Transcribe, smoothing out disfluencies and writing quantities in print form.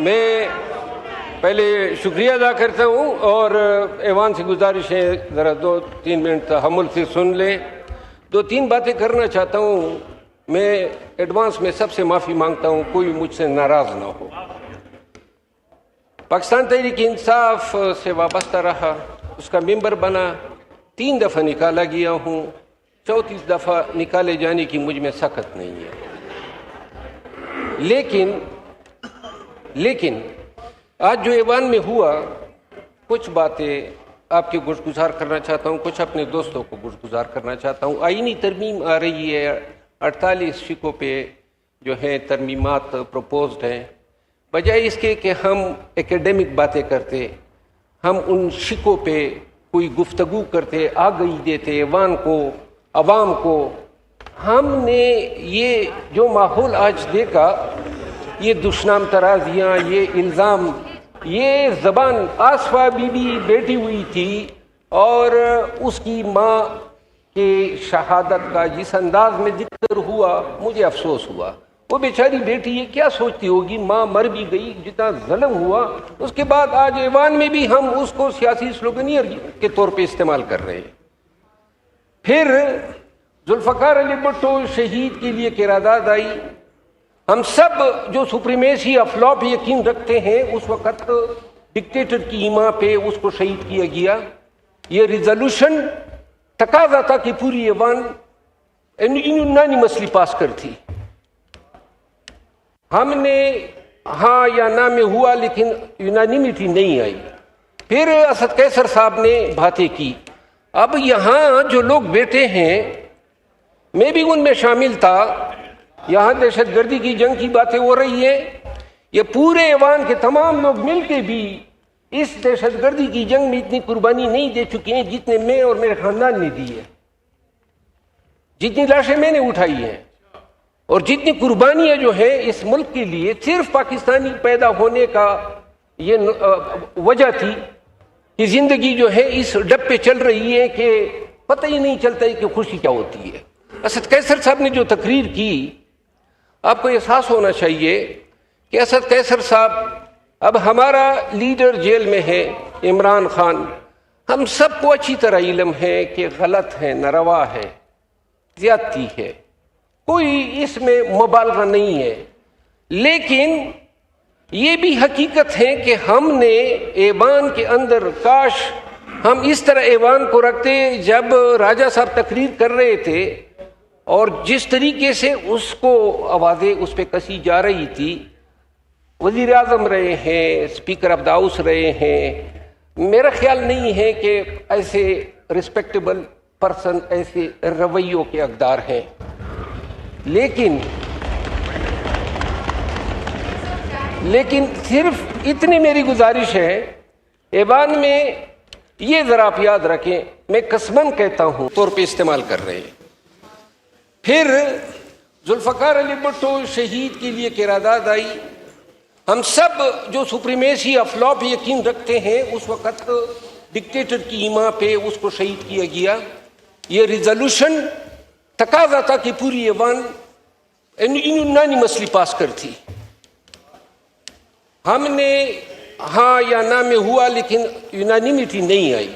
میں پہلے شکریہ ادا کرتا ہوں اور ایوان سے گزارش ہے ذرا 2-3 منٹ تحمل سے سن لیں. 2-3 باتیں کرنا چاہتا ہوں. میں ایڈوانس میں سب سے معافی مانگتا ہوں, کوئی مجھ سے ناراض نہ ہو. پاکستان تحریک انصاف سے وابستہ رہا, اس کا ممبر بنا, 3 دفعہ نکالا گیا ہوں, 34 دفعہ نکالے جانے کی مجھ میں سخت نہیں ہے. لیکن آج جو ایوان میں ہوا, کچھ باتیں آپ کے گزار کرنا چاہتا ہوں, کچھ اپنے دوستوں کو گزار کرنا چاہتا ہوں. آئینی ترمیم آ رہی ہے, 48 فقوں پہ جو ہیں ترمیمات پروپوزڈ ہیں. بجائے اس کے کہ ہم ایکیڈیمک باتیں کرتے, ہم ان شکوں پہ کوئی گفتگو کرتے, آگہی دیتے ایوان کو, عوام کو. ہم نے یہ جو ماحول آج دیکھا, یہ دشنام ترازیاں, یہ الزام, یہ زبان. آصفہ بی بی بیٹھی ہوئی تھی اور اس کی ماں کی شہادت کا جس انداز میں ذکر ہوا, مجھے افسوس ہوا. وہ بیچاری بیٹی یہ کیا سوچتی ہوگی, ماں مر بھی گئی, جتنا ظلم ہوا. اس کے بعد آج ایوان میں بھی ہم اس کو سیاسی سلوگنیر کے طور پہ استعمال کر رہے ہیں. پھر ذوالفقار علی بھٹو شہید کے لیے قرارداد آئی. ہم سب جو سپریمیسی آف لا پہ یقین رکھتے ہیں, اس وقت ڈکٹیٹر کی ایما پہ اس کو شہید کیا گیا. یہ ریزولوشن تقاضا تھا کہ پوری ایوان یونانیمسلی پاس کرتی. ہم نے ہاں یا نہ میں ہوا, لیکن یونانیمٹی نہیں آئی. پھر اسد قیصر صاحب نے باتیں کی. اب یہاں جو لوگ بیٹھے ہیں, میں بھی ان میں شامل تھا, یہاں دہشت گردی کی جنگ کی باتیں ہو رہی ہیں. یہ پورے ایوان کے تمام لوگ مل کے بھی اس دہشت گردی کی جنگ میں اتنی قربانی نہیں دے چکے ہیں جتنے میں اور میرے خاندان نے دی ہے, جتنی لاشیں میں نے اٹھائی ہیں, اور جتنی قربانیاں جو ہیں اس ملک کے لیے. صرف پاکستانی پیدا ہونے کا یہ وجہ تھی کہ زندگی جو ہے اس ڈب پہ چل رہی ہے کہ پتہ ہی نہیں چلتا ہے کہ خوشی کیا ہوتی ہے. اسد قیصر صاحب نے جو تقریر کی, آپ کو احساس ہونا چاہیے کہ اسد قیصر صاحب, اب ہمارا لیڈر جیل میں ہے عمران خان. ہم سب کو اچھی طرح علم ہے کہ غلط ہے, ناروا ہے, زیادتی ہے, کوئی اس میں مبالغہ نہیں ہے. لیکن یہ بھی حقیقت ہے کہ ہم نے ایوان کے اندر, کاش ہم اس طرح ایوان کو رکھتے. جب راجہ صاحب تقریر کر رہے تھے اور جس طریقے سے اس کو آوازیں اس پہ کسی جا رہی تھی, وزیر اعظم رہے ہیں, اسپیکر آف دا ہاؤس رہے ہیں, میرا خیال نہیں ہے کہ ایسے رسپیکٹیبل پرسن ایسے رویوں کے حقدار ہیں. لیکن صرف اتنی میری گزارش ہے, ایوان میں یہ ذرا آپ یاد رکھیں, میں قسماً کہتا ہوں طور پہ استعمال کر رہے ہیں. پھر ذوالفقار علی بھٹو شہید کے لیے قرارداد آئی. ہم سب جو سپریمیسی آف لا پہ یقین رکھتے ہیں, اس وقت ڈکٹیٹر کی ایما پہ اس کو شہید کیا گیا. یہ ریزولوشن تقاضا تھا کہ پوری ایوان یونانیمسلی پاس کرتی. ہم نے ہاں یا نہ میں ہوا, لیکن یونانیمٹی نہیں آئی.